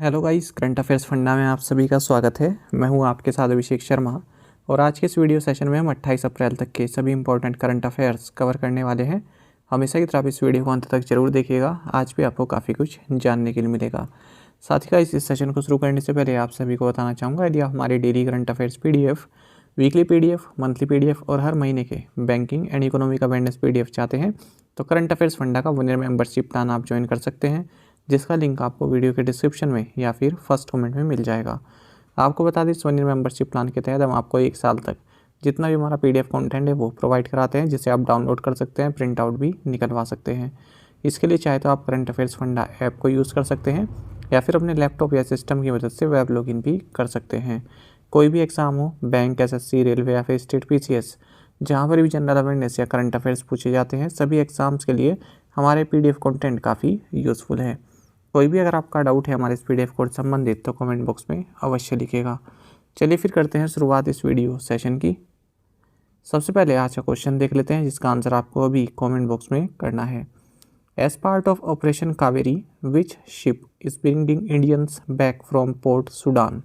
Hello guys, current affairs funda में आप सभी का स्वागत है। मैं हूं आपके साथ अभिषेक शर्मा और आज के इस वीडियो सेशन में हम 28 अप्रैल तक के सभी इंपॉर्टेंट करंट अफेयर्स कवर करने वाले हैं। हमेशा की तरह आप इस वीडियो को अंत तक जरूर देखिएगा, आज भी आपको काफ़ी कुछ जानने के लिए मिलेगा। साथ ही गाइस, इस सेशन को शुरू करने से पहले आप सभी को बताना चाहूँगा, यदि आप हमारे daily current affairs PDF, weekly PDF, monthly PDF और हर महीने के बैंकिंग एंड इकोनॉमी का अवेयरनेस PDF चाहते हैं तो करंट अफेयर्स फंडा का 1 ईयर मेंबरशिप प्लान आप ज्वाइन कर सकते हैं, जिसका लिंक आपको वीडियो के डिस्क्रिप्शन में या फिर फर्स्ट कमेंट में मिल जाएगा। आपको बता दें, इस 1 ईयर मेंबरशिप प्लान के तहत हम आपको 1 साल तक जितना भी हमारा PDF कंटेंट है वो प्रोवाइड कराते हैं, जिसे आप डाउनलोड कर सकते हैं, प्रिंट आउट भी निकलवा सकते हैं। इसके लिए चाहे तो आप करंट अफेयर्स फंडा ऐप को यूज़ कर सकते हैं या फिर अपने लैपटॉप या सिस्टम की मदद से वेब लॉगिन भी कर सकते हैं। कोई भी एग्ज़ाम हो, बैंक, SSC, रेलवे या फिर स्टेट PCS, जहाँ पर भी जनरल अवेयरनेस या करंट अफेयर्स पूछे जाते हैं, सभी एग्ज़ाम्स के लिए हमारे PDF कंटेंट काफ़ी यूज़फुल है। कोई भी अगर आपका डाउट है हमारे इस PDF कोर्स संबंधित तो कमेंट बॉक्स में अवश्य लिखिएगा। चलिए फिर करते हैं शुरुआत इस वीडियो सेशन की। सबसे पहले आज का क्वेश्चन देख लेते हैं, जिसका आंसर आपको अभी कमेंट बॉक्स में करना है। As part of operation Kaveri which ship is bringing Indians back from port Sudan.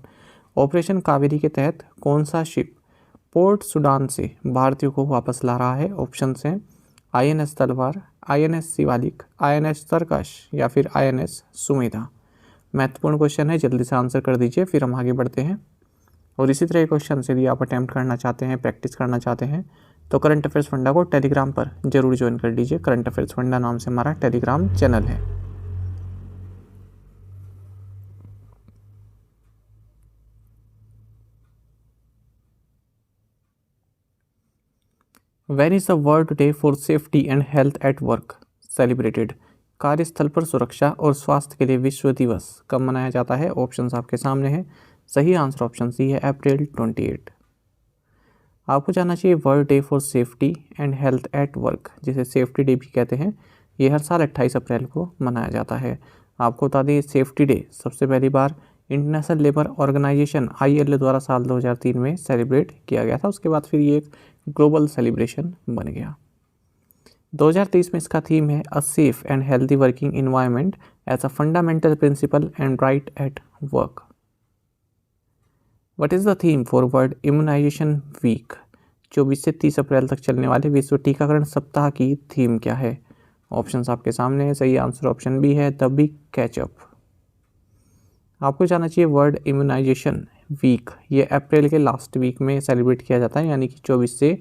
Operation Kaveri के तहत कौन सा शिप पोर्ट सुडान से भारतीयों को वापस ला रहा है? ऑप्शंस हैं INS तलवार, INS शिवालिक, INS तरकश या फिर INS सुमेधा। महत्वपूर्ण क्वेश्चन है, जल्दी से आंसर कर दीजिए, फिर हम आगे बढ़ते हैं। और इसी तरह के क्वेश्चन यदि आप अटैम्प्ट करना चाहते हैं, प्रैक्टिस करना चाहते हैं तो करंट अफेयर्स फंडा को टेलीग्राम पर जरूर ज्वाइन कर लीजिए। करंट अफेयर्स फंडा नाम से हमारा टेलीग्राम चैनल है। When is the World Day for Safety and Health at Work celebrated? कार्यस्थल पर सुरक्षा और स्वास्थ्य के लिए विश्व दिवस कब मनाया जाता है? ऑप्शंस आपके सामने हैं। सही आंसर ऑप्शन सी है, अप्रैल 28। आपको जानना चाहिए world day for safety and health at work, जिसे सेफ्टी डे भी कहते हैं, ये हर साल 28 अप्रैल को मनाया जाता है। आपको बता दें, सेफ्टी डे सबसे पहली बार इंटरनेशनल लेबर ऑर्गेनाइजेशन ILO द्वारा साल 2003 में सेलिब्रेट किया गया था। उसके बाद फिर ये एक ग्लोबल सेलिब्रेशन बन गया। 2023 में इसका थीम है a safe and healthy working environment as a fundamental principle and right at work. What is the theme for world immunization week? 24 से 30 अप्रैल तक चलने वाले विश्व टीकाकरण सप्ताह की थीम क्या है? ऑप्शंस आपके सामने है। सही आंसर ऑप्शन बी है, द बिग कैचअप। आपको जानना चाहिए वर्ल्ड इम्यूनाइजेशन वीक ये अप्रैल के लास्ट वीक में सेलिब्रेट किया जाता है, यानी कि 24 से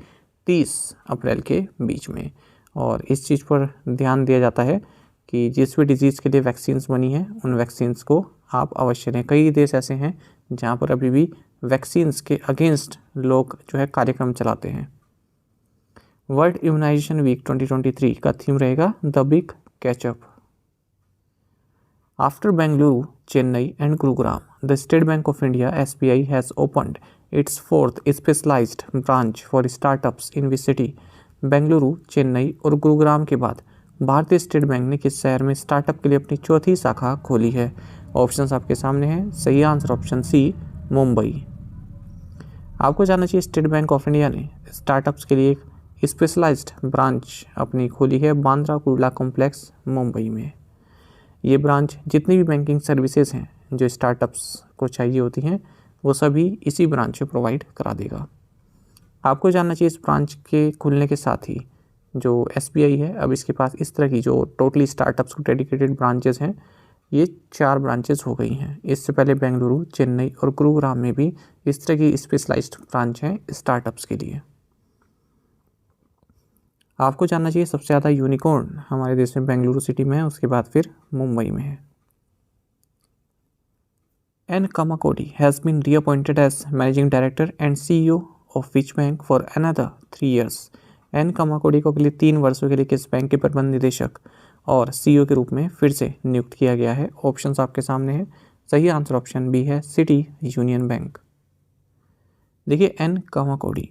30 अप्रैल के बीच में। और इस चीज़ पर ध्यान दिया जाता है कि जिस भी डिजीज़ के लिए वैक्सीन्स बनी हैं उन वैक्सीन्स को आप अवश्य लें। कई देश ऐसे हैं जहाँ पर अभी भी वैक्सीन्स के अगेंस्ट लोग जो है कार्यक्रम चलाते हैं। वर्ल्ड इम्यूनाइजेशन वीक 2023 का थीम रहेगा the big catch up. After Bengaluru, Chennai and Gurugram, the State Bank of India SBI has opened its 4th specialized branch for startups in which city? Bengaluru, Chennai और गुरुग्राम के बाद भारतीय स्टेट बैंक ने किस शहर में स्टार्टअप के लिए अपनी चौथी शाखा खोली है? ऑप्शंस आपके सामने हैं। सही आंसर ऑप्शन सी, मुंबई। आपको जानना चाहिए, स्टेट बैंक ऑफ इंडिया ने स्टार्टअप्स के लिए एक स्पेशलाइज्ड ब्रांच अपनी खोली है बांद्रा कुर्ला कॉम्प्लेक्स, मुंबई में। ये ब्रांच जितनी भी बैंकिंग सर्विसेज हैं जो स्टार्टअप्स को चाहिए होती हैं वो सभी इसी ब्रांच से प्रोवाइड करा देगा। आपको जानना चाहिए, इस ब्रांच के खुलने के साथ ही जो SBI है, अब इसके पास इस तरह की जो टोटली स्टार्टअप्स को डेडिकेटेड ब्रांचेस हैं, ये 4 ब्रांचेस हो गई हैं। इससे पहले बेंगलुरु, चेन्नई और गुरुग्राम में भी इस तरह की स्पेशलाइज्ड ब्रांच हैं स्टार्टअप्स के लिए। आपको जानना चाहिए, सबसे ज़्यादा यूनिकॉर्न हमारे देश में बेंगलुरु सिटी में है, उसके बाद फिर मुंबई में है। N. Kamakodi has been reappointed as Managing Director and CEO of which bank for another 3 years? N. Kamakodi को अगले 3 वर्षों के लिए किस बैंक के प्रबंध निदेशक और CEO के रूप में फिर से नियुक्त किया गया है? ऑप्शंस आपके सामने हैं। सही आंसर ऑप्शन बी है, सिटी यूनियन बैंक। देखिए, N. Kamakodi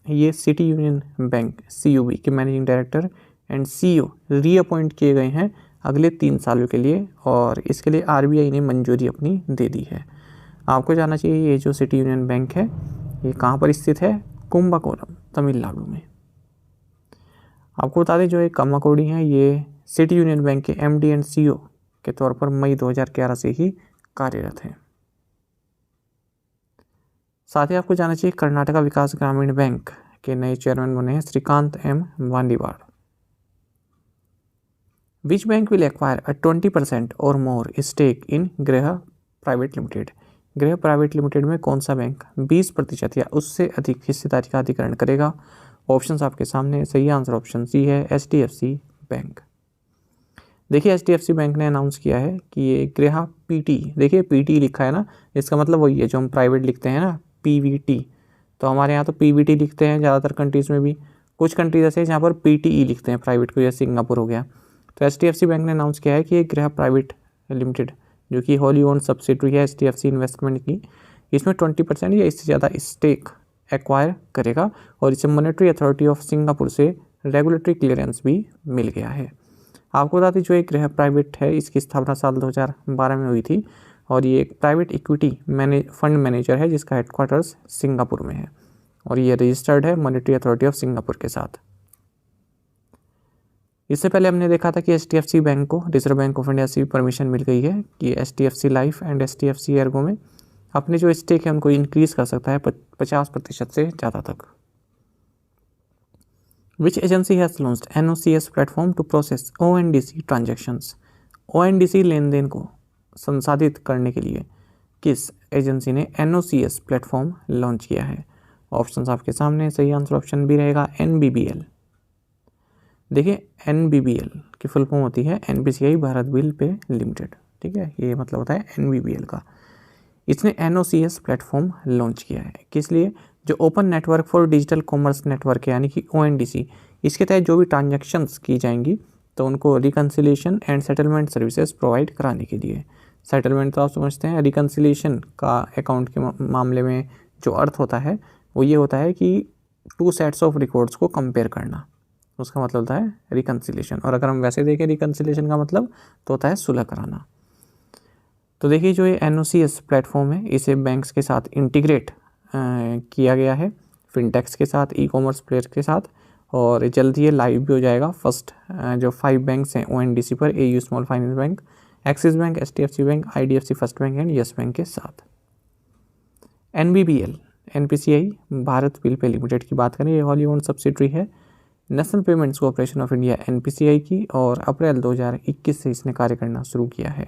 ये सिटी यूनियन बैंक CUB के managing director and CEO reappoint किए गए हैं अगले 3 सालों के लिए, और इसके लिए RBI ने मंजूरी अपनी दे दी है। आपको जानना चाहिए, ये जो सिटी यूनियन बैंक है ये कहाँ पर स्थित है? कुंभकोणम, तमिलनाडु में। आपको बता दें, जो ये कामाकोडी हैं ये सिटी यूनियन बैंक के MD एंड CEO के तौर पर मई 2011 से ही कार्यरत हैं। साथ ही आपको जाना चाहिए कर्नाटका विकास ग्रामीण बैंक के नए चेयरमैन बने हैं Shrikant M Vandiwad. Which bank will acquire a 20% or more stake in Griha private limited. Griha private limited में कौन सा बैंक 20% या उससे अधिक हिस्सेदारी का अधिग्रहण करेगा? ऑप्शंस आपके सामने। सही आंसर ऑप्शन सी है, HDFC बैंक। देखिए HDFC बैंक ने अनाउंस किया है कि ये गृह PT, देखिए PT लिखा है ना, इसका मतलब वही है जो हम प्राइवेट लिखते हैं ना, PVT। तो हमारे यहाँ तो PVT लिखते हैं ज़्यादातर कंट्रीज़ में भी, कुछ कंट्रीज ऐसे हैं जहाँ पर PTE लिखते हैं प्राइवेट को, जैसे सिंगापुर हो गया। तो HDFC बैंक ने अनाउंस किया है कि ये गृह प्राइवेट लिमिटेड जो कि होली ओन्ड सब्सिडरी है HDFC इन्वेस्टमेंट की, इसमें 20% या इससे ज़्यादा स्टेक एक्वायर करेगा और इसे मॉनेटरी अथॉरिटी ऑफ सिंगापुर से रेगुलेटरी क्लियरेंस भी मिल गया है। आपको बता दें जो एक गृह प्राइवेट है इसकी स्थापना साल 2012 में हुई थी और ये एक प्राइवेट इक्विटी फंड मैनेजर है जिसका हेडक्वार्टर्स सिंगापुर में है और ये रजिस्टर्ड है मॉनेटरी अथॉरिटी ऑफ सिंगापुर के साथ। इससे पहले हमने देखा था कि HDFC बैंक को रिजर्व बैंक ऑफ इंडिया से भी परमिशन मिल गई है कि HDFC life and HDFC Ergo में अपने जो स्टेक है उनको इंक्रीज कर सकता है 50% से ज़्यादा तक। Which agency has launched NOCS platform to process ONDC transactions. ONDC लेन देन को संसाधित करने के लिए किस एजेंसी ने NOCS प्लेटफॉर्म लॉन्च किया है? ऑप्शंस आपके सामने। सही आंसर ऑप्शन बी रहेगा NBBL। देखिए NBBL की फुल फॉर्म होती है NPCI Bharat bill pay limited, ठीक है, ये मतलब होता है NBBL का। इसने NOCS प्लेटफॉर्म लॉन्च किया है किस लिए? जो open network for digital commerce network है यानी कि ONDC, इसके तहत जो भी ट्रांजैक्शंस की जाएंगी तो उनको reconciliation and settlement services provide कराने के लिए। सेटलमेंट तो आप समझते हैं, रिकन्सिलिएशन का अकाउंट के मामले में जो अर्थ होता है वो ये होता है कि 2 सेट्स ऑफ रिकॉर्ड्स को कंपेयर करना, उसका मतलब होता है रिकन्सिलिएशन। और अगर हम वैसे देखें रिकन्सिलिएशन का मतलब तो होता है सुलह कराना। तो देखिए जो ये NOCS प्लेटफॉर्म है इसे बैंक्स के साथ इंटीग्रेट किया गया है, फिनटेक्स के साथ, ई-कॉमर्स प्लेयर के साथ, और जल्द ही ये लाइव भी हो जाएगा। फर्स्ट जो 5 बैंक्स हैं ONDC पर, AU small finance bank, axis bank, HDFC bank, IDFC first bank and yes bank के साथ। NBBL NPCI Bharat bill pay limited की बात करें, ये होली ओन्ड सब्सिडरी है national payments corporation of India NPCI की, और अप्रैल 2021 से इसने कार्य करना शुरू किया है।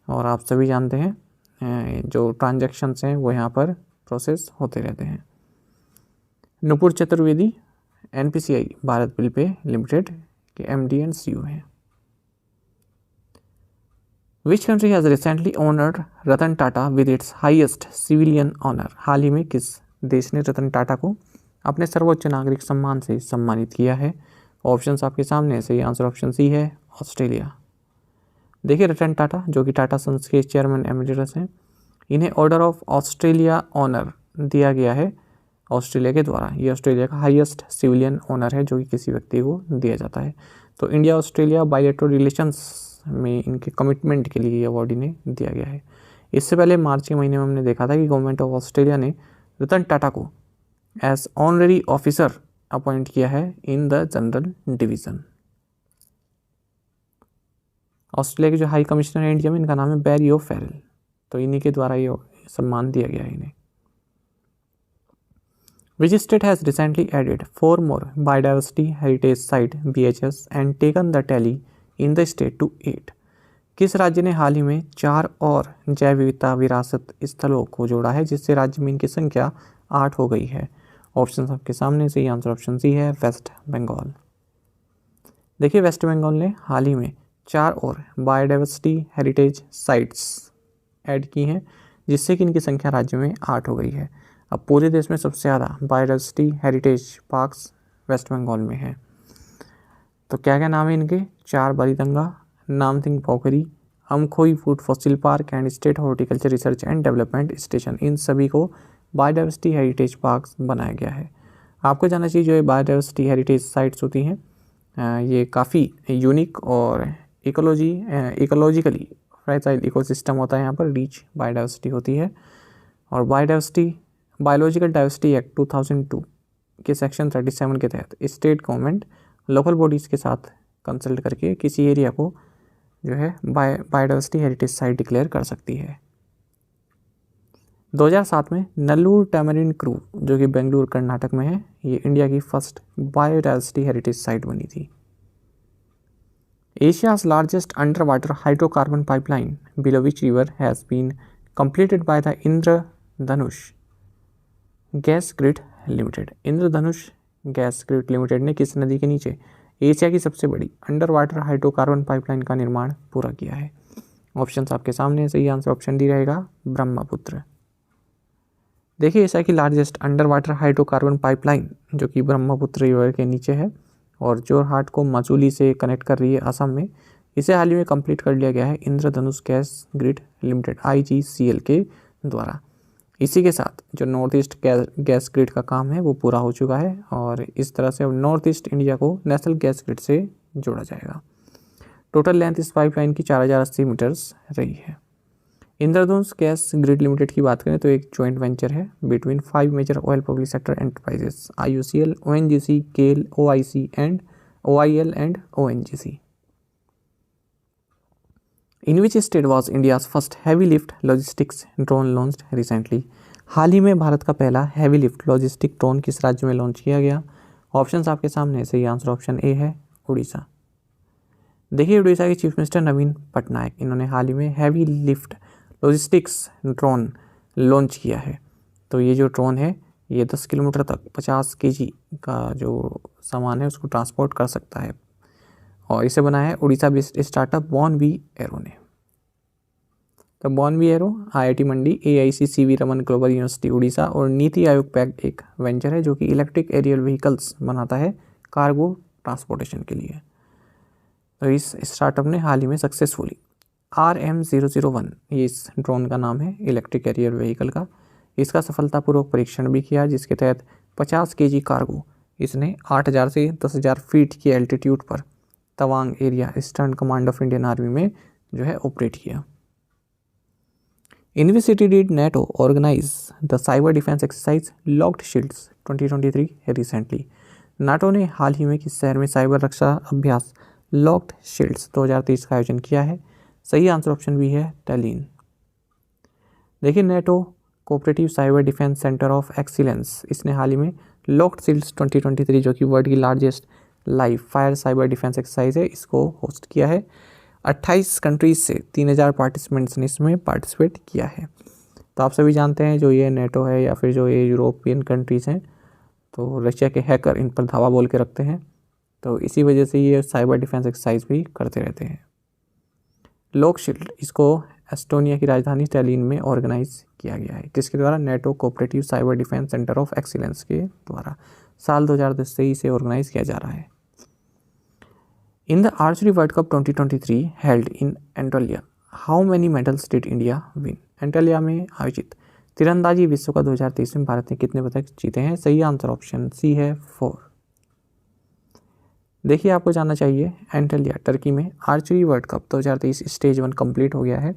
और आप सभी जानते हैं जो ट्रांजैक्शंस हैं वो यहाँ पर प्रोसेस होते रहते हैं। Nupur Chaturvedi NPCI Bharat bill pay limited के MD एंड CEO हैं। Which country has recently honoured Ratan Tata with its highest civilian honour. हाल ही में किस देश ने रतन टाटा को अपने सर्वोच्च नागरिक सम्मान से सम्मानित किया है? ऑप्शंस आपके सामने। सही आंसर ऑप्शन सी है, ऑस्ट्रेलिया। देखिए रतन टाटा जो कि टाटा सन्स के चेयरमैन एमिरेटस हैं, इन्हें ऑर्डर ऑफ ऑस्ट्रेलिया ऑनर दिया गया है ऑस्ट्रेलिया के द्वारा। ये ऑस्ट्रेलिया का हाईएस्ट सिविलियन ऑनर है जो कि किसी व्यक्ति को दिया जाता है। तो इंडिया ऑस्ट्रेलिया बायलैटरल रिलेशंस में इनके कमिटमेंट के लिए ये अवार्ड इन्हें दिया गया है। इससे पहले मार्च के महीने में हमने देखा था कि गवर्नमेंट ऑफ ऑस्ट्रेलिया ने रतन टाटा को एज ऑनररी ऑफिसर अपॉइंट किया है in the general division. Australia के जो हाई कमिश्नर है इंडिया में, इनका नाम है बैरी ओ'फेरल, तो इन्हीं के द्वारा ये सम्मान दिया गया है इन्हें। Which state has recently added 4 more biodiversity heritage site BHS and taken the tally in the state to 8? किस राज्य ने हाल ही में 4 और जैव विविधता विरासत स्थलों को जोड़ा है जिससे राज्य में इनकी संख्या 8 हो गई है? ऑप्शन आपके सामने। सही आंसर ऑप्शन सी है, वेस्ट बंगाल। देखिए वेस्ट बंगाल ने हाल ही में 4 और बायोडाइवर्सिटी हेरिटेज साइट्स ऐड की हैं जिससे कि इनकी संख्या राज्य में 8 हो गई है। अब पूरे देश में सबसे ज़्यादा biodiversity heritage parks West Bengal में है। तो क्या क्या नाम है इनके? 4 Balidanga, Namthing Pokhri, Amkhoi food fossil park and state horticulture research and development station. इन सभी को बायोडाइवर्सिटी हेरिटेज पार्क्स बनाया गया है। आपको जानना चाहिए जो ये बायोडाइवर्सिटी हेरिटेज साइट्स होती हैं ये काफ़ी यूनिक और इकोलॉजिकली फ्रेजाइल इकोसिस्टम होता है, यहाँ पर रिच बायोडाइवर्सिटी होती है। और बायोलॉजिकल डाइवर्सिटी एक्ट 2002 के सेक्शन 37 के तहत स्टेट गवर्नमेंट लोकल बॉडीज़ के साथ कंसल्ट करके किसी एरिया को जो है बायोडाइवर्सिटी हेरिटेज साइट डिक्लेयर कर सकती है। 2007 में नल्लूर टैमरिन क्रू जो कि बेंगलुरु कर्नाटक में है, ये इंडिया की फर्स्ट बायोडाइवर्सिटी हेरिटेज साइट बनी थी। Asia's largest under water hydrocarbon pipeline below which river has been completed by the Indradhanush gas grid limited. Indradhanush gas grid limited ने किस नदी के नीचे एशिया की सबसे बड़ी अंडर वाटर हाइड्रोकार्बन पाइपलाइन का निर्माण पूरा किया है? ऑप्शंस आपके सामने, सही आंसर ऑप्शन डी रहेगा ब्रह्मपुत्र। देखिए, एशिया की largest under water hydrocarbon pipeline जो कि ब्रह्मपुत्र रिवर के नीचे है और जोरहाट को मसूली से कनेक्ट कर रही है असम में, इसे हाल ही में कंप्लीट कर लिया गया है इंद्रधनुष गैस ग्रिड लिमिटेड IGCL के द्वारा। इसी के साथ जो नॉर्थ ईस्ट गैस ग्रिड का काम है वो पूरा हो चुका है और इस तरह से अब नॉर्थ ईस्ट इंडिया को नेशनल गैस ग्रिड से जोड़ा जाएगा। टोटल लेंथ इस पाइपलाइन की 4080 मीटर्स रही है। इंद्रधनुष गैस ग्रिड लिमिटेड की बात करें तो एक जॉइंट वेंचर है between 5 major oil public sector enterprises IOCL, ONGC, GAIL, OIC and OIL and ONGC। In which state was India's first heavy lift logistics drone launched recently? हाल ही में भारत का पहला हैवी लिफ्ट लॉजिस्टिक ड्रोन किस राज्य में launch किया गया? Options आपके सामने, सही आंसर ऑप्शन ए है उड़ीसा। देखिए, उड़ीसा के चीफ मिनिस्टर नवीन पटनायक, इन्होंने हाल ही में heavy lift logistics drone launch किया है। तो ये जो ड्रोन है ये 10 किलोमीटर तक 50 kg का जो सामान है उसको ट्रांसपोर्ट कर सकता है और इसे बनाया है उड़ीसा बेस्ड स्टार्टअप बॉर्नवी एरो ने। तो बॉर्नवी एरो IIT मंडी, AIC CV Raman global university Orissa और नीति आयोग पैक्ड एक वेंचर है जो कि इलेक्ट्रिक एरियल व्हीकल्स बनाता है कार्गो ट्रांसपोर्टेशन के लिए। तो इस स्टार्टअप ने हाल ही में सक्सेसफुली RM001, ये इस ड्रोन का नाम है इलेक्ट्रिक एरियल व्हीकल का, इसका सफलतापूर्वक परीक्षण भी किया जिसके तहत 50 kg कार्गो इसने 8000 से 10,000 फीट की एल्टीट्यूड पर Tawang area eastern command of Indian army में जो है ऑपरेट किया। In which city did NATO organise the cyber defence exercise locked shields 2023 recently? NATO ने हाल ही में किस शहर में साइबर रक्षा अभ्यास लॉक्ड शील्ड्स 2023 का आयोजन किया है? सही आंसर ऑप्शन भी है टैलिन। देखिए, NATO cooperative cyber defence centre of excellence, इसने हाल ही में लॉक्ड शील्ड्स 2023 जो कि वर्ल्ड की largest live fire cyber defence exercise है, इसको होस्ट किया है। 28 कंट्रीज से 3000 पार्टिसिपेंट्स ने इसमें पार्टिसिपेट किया है। तो आप सभी जानते हैं जो ये NATO है या फिर जो ये यूरोपियन कंट्रीज़ हैं तो रशिया के हैकर इन पर धावा बोल के रखते हैं, तो इसी वजह से ये साइबर डिफेंस एक्सरसाइज भी करते रहते हैं। लॉक शील्ड इसको एस्टोनिया की राजधानी टैलिन में ऑर्गेनाइज किया गया है, किसके द्वारा? NATO cooperative cyber defence centre of excellence के द्वारा साल 2023 से ऑर्गेनाइज किया जा रहा है। In the archery world cup 2023 held in Antalya, how many medals did India win? Antalya में आयोजित तीरंदाजी विश्व का 2023 में भारत ने कितने पदक जीते हैं? सही आंसर ऑप्शन सी है 4। देखिए, आपको जानना चाहिए एंटालिया टर्की में archery world cup 2023 stage 1 complete हो गया है।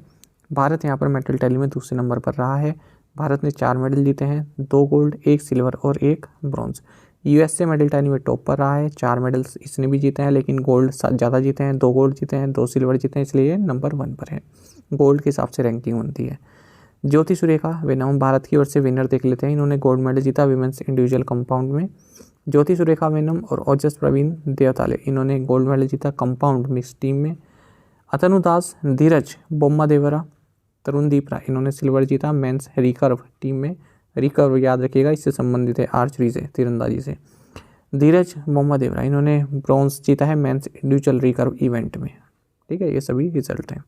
भारत यहाँ पर मेडल टैली में दूसरे नंबर पर रहा है। भारत ने 4 मेडल जीते हैं, 2 गोल्ड, 1 सिल्वर और 1 ब्रॉन्ज। USA मेडल टैली में टॉप पर रहा है, 4 मेडल्स इसने भी जीते हैं लेकिन गोल्ड ज़्यादा जीते हैं, 2 गोल्ड जीते हैं, 2 सिल्वर जीते हैं, इसलिए नंबर 1 पर है। गोल्ड के हिसाब से रैंकिंग बनती है। ज्योति सुरेखा वेनम भारत की ओर से विनर देख लेते हैं, इन्होंने गोल्ड मेडल जीता विमेंस इंडिविजुअल कंपाउंड में। ज्योति सुरेखा वेनम और ओजस प्रवीण देवताले, इन्होंने गोल्ड मेडल जीता कंपाउंड मिक्स टीम में। अतनु दास, धीरज बोम्मा देवरा, तरुणदीप राय, इन्होंने सिल्वर जीता मेंस रिकर्व टीम में। रिकर्व याद रखिएगा, इससे संबंधित है आर्चरी से, तीरंदाजी से। धीरज बोम्मा देवरा, इन्होंने ब्रॉन्ज जीता है मेंस इंडिविजुअल रिकर्व इवेंट में। ठीक है, ये सभी रिजल्ट हैं।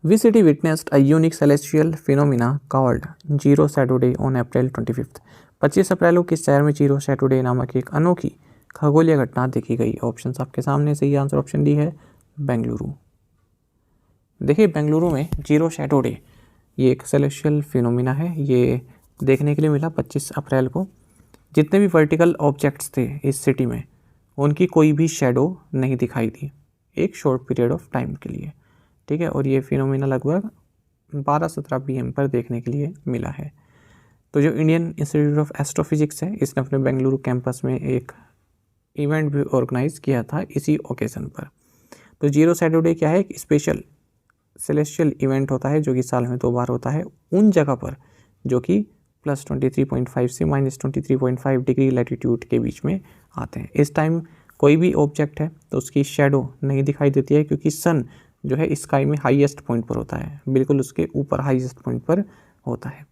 Which city witnessed a unique celestial phenomena called Zero Shadow Day on April 25th? 25 अप्रैल को किस शहर में जीरो शैडो डे नामक एक अनोखी खगोलीय घटना देखी गई? ऑप्शंस आपके सामने, सही आंसर ऑप्शन डी है बेंगलुरु। देखिए, बेंगलुरु में जीरो शैडो डे ये एक सेलेस्टियल फिनोमिना है, ये देखने के लिए मिला 25 अप्रैल को। जितने भी वर्टिकल ऑब्जेक्ट्स थे इस सिटी में उनकी कोई भी शेडो नहीं दिखाई दी एक शॉर्ट पीरियड ऑफ टाइम के लिए। ठीक है, और ये फिनोमिना लगभग 12-17 PM पर देखने के लिए मिला है। तो जो इंडियन इंस्टीट्यूट ऑफ एस्ट्रोफिजिक्स है, इसने अपने बेंगलुरु कैंपस में एक इवेंट भी ऑर्गेनाइज किया था इसी ओकेज़न पर। तो जीरो शैडो डे क्या है, एक स्पेशल सेलेस्टियल इवेंट होता है जो कि साल में 2 बार होता है उन जगह पर जो कि +23.5 से -23.5 डिग्री लैटिट्यूड के बीच में आते हैं। इस टाइम कोई भी ऑब्जेक्ट है तो उसकी शेडो नहीं दिखाई देती है, क्योंकि सन जो है स्काई में हाईएस्ट पॉइंट पर होता है, बिल्कुल उसके ऊपर हाईएस्ट पॉइंट पर होता है।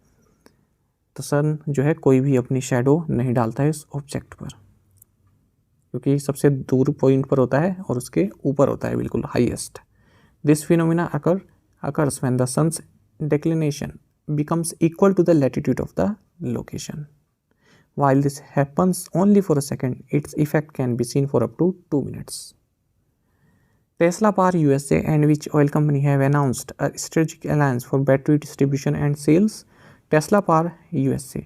तो सन जो है कोई भी अपनी शेडो नहीं डालता है इस ऑब्जेक्ट पर, क्योंकि सबसे दूर पॉइंट पर होता है और उसके ऊपर होता है बिल्कुल highest. This phenomena occurs when the sun's declination becomes equal to the latitude of the location. While this happens only for a second, its effect can be seen for up to 2 minutes. Tesla Power USA and which oil company have announced a strategic alliance for battery distribution and sales? Tesla Power USA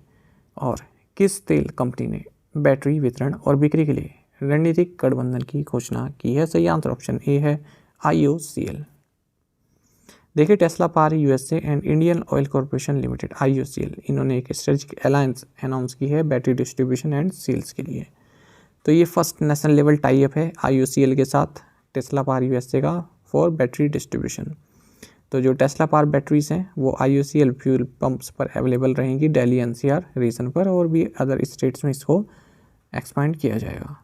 और किस तेल company ने battery वितरण और बिक्री के लिए रणनीतिक गठबंधन की घोषणा की है? सही आंसर ऑप्शन ए है IOCL। देखिए, Tesla power USA and Indian oil corporation limited IOCL, इन्होंने एक स्ट्रेटेजिक अलायंस अनाउंस की है बैटरी डिस्ट्रीब्यूशन एंड सेल्स के लिए। तो ये first national level tie up है IOCL के साथ टेस्ला पावर यूएसए का फॉर बैटरी डिस्ट्रीब्यूशन। तो जो टेस्ला पावर बैटरीज हैं वो IOCL फ्यूल पंप्स पर अवेलेबल रहेंगी दिल्ली NCR रीजन पर, और भी अदर स्टेट्स में इसको एक्सपांड किया जाएगा।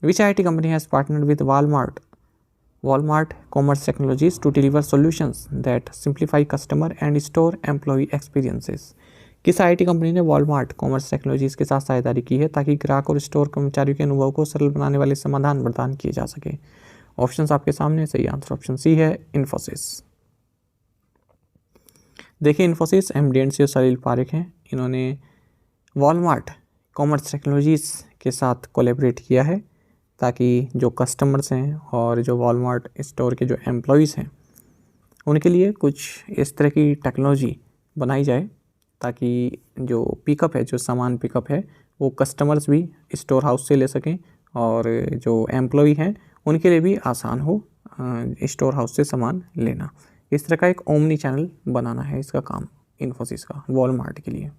विच IT company has partnered with Walmart Commerce Technologies to deliver solutions that simplify customer and store employee experiences? किस IT कंपनी ने Walmart Commerce Technologies के साथ साझेदारी की है ताकि ग्राहक और स्टोर कर्मचारियों के अनुभव को सरल बनाने वाले समाधान प्रदान किए जा सके? ऑप्शंस आपके सामने, सही आंसर ऑप्शन सी है इन्फोसिस। देखिए, इन्फोसिस MD एंड CEO सलील पारेख हैं, इन्होंने Walmart Commerce Technologies के साथ कोलैबोरेट किया है ताकि जो कस्टमर्स हैं और जो वॉलमार्ट स्टोर के जो एम्प्लॉयज़ हैं उनके लिए कुछ इस तरह की टेक्नोलॉजी बनाई जाए ताकि जो पिकअप है, जो सामान पिकअप है, वो कस्टमर्स भी स्टोर हाउस से ले सकें और जो एम्प्लॉय हैं उनके लिए भी आसान हो स्टोर हाउस से सामान लेना। इस तरह का एक ओमनी चैनल बनाना है इसका काम इन्फोसिस का वॉलमार्ट के लिए।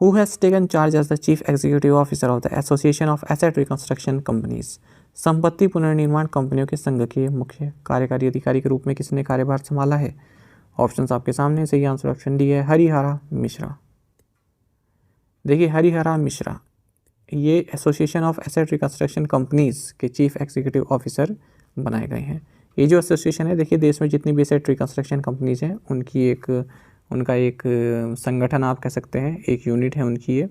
Who has taken charge as the Chief Executive Officer of the Association of Asset Reconstruction Companies? संपत्ति पुनर्निर्माण कंपनियों के संघ के मुख्य कार्यकारी अधिकारी के रूप में किसने कार्यभार संभाला है? ऑप्शंस आपके सामने, सही आंसर ऑप्शन डी है हरिहरा मिश्रा। देखिए, हरिहरा मिश्रा ये association of asset reconstruction companies के चीफ एग्जीक्यूटिव ऑफिसर बनाए गए हैं। ये जो एसोसिएशन है, देखिए देश में जितनी भी एसेट रिकंस्ट्रक्शन कंपनीज हैं उनका एक संगठन आप कह सकते हैं, एक यूनिट है उनकी, ये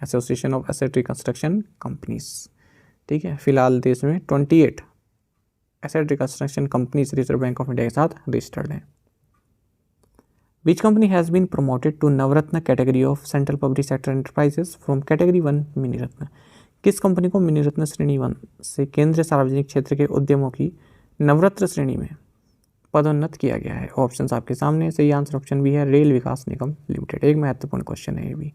association of asset reconstruction companies. ठीक है, फिलहाल देश में 28 asset reconstruction companies reserve bank of India के साथ रजिस्टर्ड हैं। Which company has been promoted to Navratna category of central public sector enterprises from category 1 Miniratna? किस कंपनी को मिनी रत्न श्रेणी 1 से केंद्रीय सार्वजनिक क्षेत्र के उद्यमों की नवरत्न श्रेणी में पदोन्नत किया गया है? ऑप्शंस आपके सामने, सही आंसर ऑप्शन भी है रेल विकास निगम लिमिटेड। एक महत्वपूर्ण क्वेश्चन है ये भी,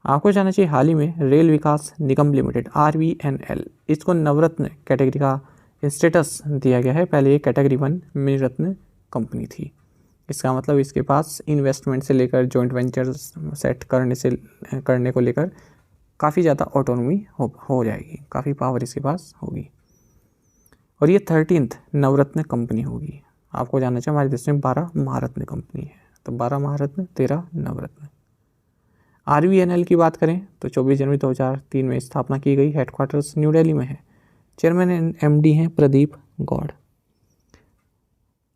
आपको जानना चाहिए। हाल ही में रेल विकास निगम लिमिटेड RVNL, इसको नवरत्न कैटेगरी का स्टेटस दिया गया है। पहले ये कैटेगरी 1 मिनी रत्न कंपनी थी। इसका मतलब इसके पास इन्वेस्टमेंट से लेकर जॉइंट वेंचर सेट करने को लेकर काफ़ी ज़्यादा ऑटोनॉमी हो जाएगी, काफ़ी पावर इसके पास होगी, और ये 13th नवरत्न कंपनी होगी। आपको जानना चाहिए हमारे देश में 12 महारत्न कंपनी है, तो 12 महारत्न 13 नवरत्न। RVNL की बात करें तो 24 जनवरी 2003 में स्थापना की गई, हेडक्वार्टर्स न्यू दिल्ली में है। चेयरमैन एंड MD हैं प्रदीप गौड़।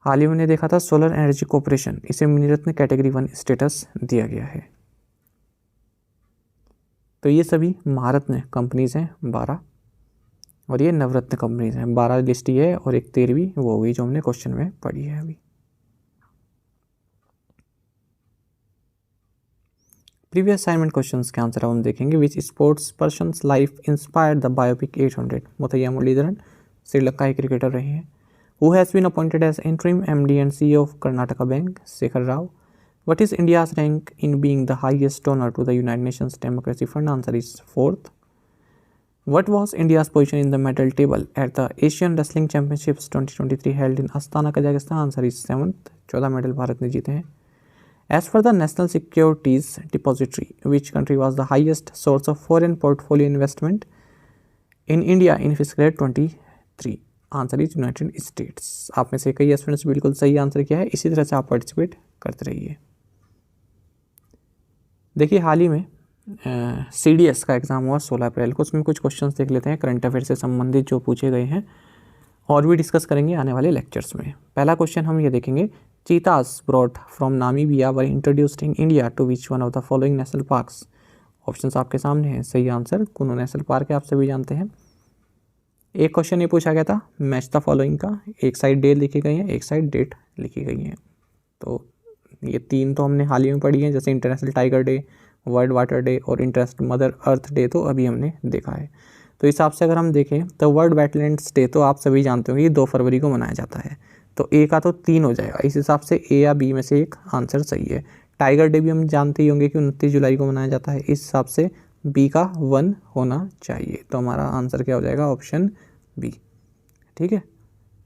हाल ही में देखा था सोलर एनर्जी कॉर्पोरेशन, इसे मिनी रत्न कैटेगरी 1 स्टेटस दिया गया है। तो ये सभी महारत्न कंपनीज हैं 12, और ये नवरत्न कंपनीज हैं 12 लिस्ट ही है, और एक 13वीं वो होगी जो हमने क्वेश्चन में पढ़ी है अभी। प्रीवियस असाइनमेंट क्वेश्चंस के आंसर हम देखेंगे। Which sports persons life inspired the biopic 800? Muttiah Muralitharan Sri Lanka के क्रिकेटर रहे हैं। Who has been appointed as interim MD and CEO of Karnataka bank? Shekhar Rao. What is India's rank in being the highest donor to the United Nations democracy fund? Answer is 4th। What was India's position in the medal table at the Asian Wrestling Championships 2023 held in Astana, Kazakhstan? Answer is 7th। 14 medal Bharat ने जीते हैं। As per the National Securities Depository, which country was the highest source of foreign portfolio investment? In India in physical year 23? Answer is United states. आप में से कई students बिल्कुल सही answer किया है। इसी तरह से आप पार्टिसिपेट करते रहिए। देखिए हाल ही में CDS का एग्ज़ाम हुआ 16 अप्रैल को। उसमें कुछ क्वेश्चंस देख लेते हैं करंट अफेयर से संबंधित जो पूछे गए हैं, और भी डिस्कस करेंगे आने वाले लेक्चर्स में। पहला क्वेश्चन हम ये देखेंगे, cheetahs brought from Namibia were introduced in India to which one of the following national parks? Options आपके सामने हैं। सही आंसर कुनो नेशनल पार्क है, आप सभी जानते हैं। एक क्वेश्चन ये पूछा गया था मैच द फॉलोइंग का, एक साइड डे लिखी गई है, एक साइड डेट लिखी गई है। तो ये तीन तो हमने हाल ही में पढ़ी हैं, जैसे international tiger day, world water day और इंटरनेशनल मदर अर्थ डे तो अभी हमने देखा है। तो इस हिसाब से अगर हम देखें तो वर्ल्ड वेटलैंड्स डे तो आप सभी जानते हो ये 2 फरवरी को मनाया जाता है। तो ए का तो 3 हो जाएगा। इस हिसाब से ए या बी में से एक आंसर सही है। टाइगर डे भी हम जानते ही होंगे कि 29 जुलाई को मनाया जाता है। इस हिसाब से बी का 1 होना चाहिए। तो हमारा आंसर क्या हो जाएगा? Option B. ठीक है,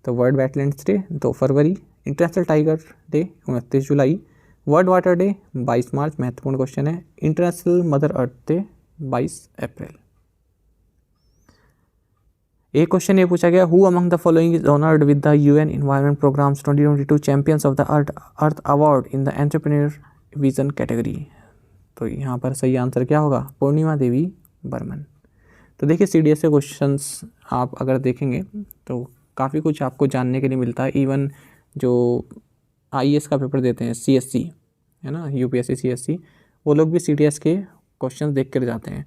तो वर्ल्ड वेटलैंड्स डे 2 फरवरी, इंटरनेशनल टाइगर डे 29 जुलाई, वर्ल्ड वाटर डे 22 मार्च, महत्वपूर्ण क्वेश्चन है, इंटरनेशनल मदर अर्थ डे 22 अप्रैल। एक क्वेश्चन ये पूछा गया, who among the following is honoured with the UN environment programmes 2022 champions of the earth award in the entrepreneur vision category? तो यहाँ पर सही आंसर क्या होगा? पूर्णिमा देवी बर्मन। तो देखिए CDS के क्वेश्चंस आप अगर देखेंगे तो काफ़ी कुछ आपको जानने के लिए मिलता है। इवन जो IAS का पेपर देते हैं CSC है ना, UPSC CSC, वो लोग भी CDS के क्वेश्चन देख कर जाते हैं,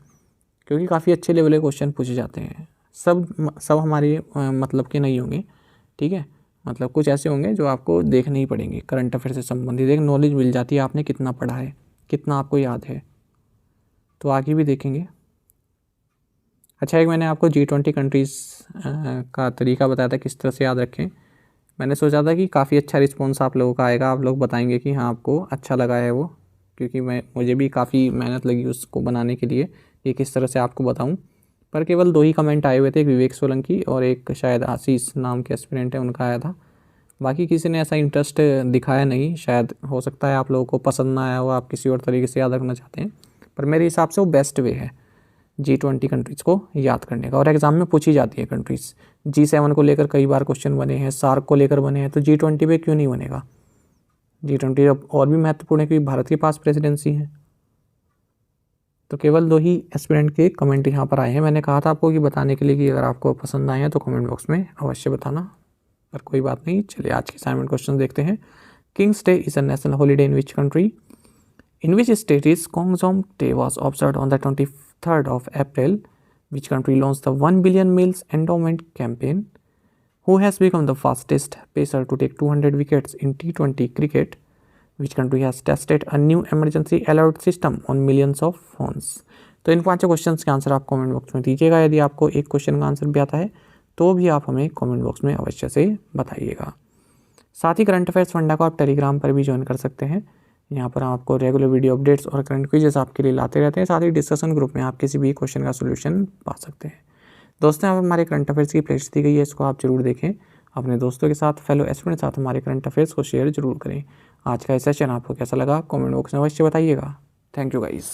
क्योंकि काफ़ी अच्छे लेवल के क्वेश्चन पूछे जाते हैं। सब हमारे मतलब के नहीं होंगे, ठीक है, मतलब कुछ ऐसे होंगे जो आपको देखने ही पड़ेंगे। करंट अफेयर से संबंधित एक नॉलेज मिल जाती है, आपने कितना पढ़ा है, कितना आपको याद है। तो आगे भी देखेंगे। अच्छा, एक मैंने आपको G20 कंट्रीज़ का तरीका बताया था किस तरह से याद रखें। मैंने सोचा था कि काफ़ी अच्छा रिस्पॉन्स आप लोगों का आएगा, आप लोग बताएंगे कि हाँ आपको अच्छा लगा है वो, क्योंकि मुझे भी काफ़ी मेहनत लगी उसको बनाने के लिए कि किस तरह से आपको बताऊं। पर केवल 2 ही कमेंट आए हुए थे, एक विवेक सोलंकी और एक शायद आशीष नाम के एस्पिरेंट है उनका आया था। बाकी किसी ने ऐसा इंटरेस्ट दिखाया नहीं। शायद हो सकता है आप लोगों को पसंद ना आया हो, आप किसी और तरीके से याद रखना चाहते हैं, पर मेरे हिसाब से वो बेस्ट वे है G20 कंट्रीज़ को याद करने का। और एग्ज़ाम में पूछी जाती है कंट्रीज़। G7 को लेकर कई बार क्वेश्चन बने हैं, सार्क को लेकर बने हैं, तो G20 पे क्यों नहीं बनेगा? G20 अब और भी महत्वपूर्ण है क्योंकि भारत के पास प्रेसिडेंसी है। तो केवल 2 ही एस्पिरेंट के कमेंट यहाँ पर आए हैं। मैंने कहा था आपको कि बताने के लिए कि अगर आपको पसंद आए हैं तो कमेंट बॉक्स में अवश्य बताना, पर कोई बात नहीं। चलिए आज के असाइनमेंट क्वेश्चन देखते हैं। Kings day is a national holiday in which country? In which state is Kongzom Day was observed on the 23rd of April? Which country launched the 1 billion meals endowment campaign? Who has become the fastest pacer to take 200 wickets in T20 cricket? Which country has tested a new emergency alert system on millions of phones? तो इन 5 questions के answer आप comment box में दीजिएगा। यदि आपको एक question का answer भी आता है तो भी आप हमें कमेंट बॉक्स में अवश्य से बताइएगा। साथ ही करंट अफेयर्स फंडा को आप टेलीग्राम पर भी ज्वाइन कर सकते हैं। यहाँ पर हम आपको रेगुलर वीडियो अपडेट्स और करंट क्विजेस आपके लिए लाते रहते हैं। साथ ही डिस्कशन ग्रुप में आप किसी भी क्वेश्चन का सोल्यूशन पा सकते हैं। दोस्तों, यहाँ पर हमारे करंट अफेयर्स की प्लेलिस्ट दी गई है, इसको आप जरूर देखें। अपने दोस्तों के साथ, फेलो एस्पिरेंट के साथ हमारे करंट अफेयर्स को शेयर जरूर करें। आज का ये सेशन आपको कैसा लगा कमेंट बॉक्स में अवश्य बताइएगा। Thank you guys.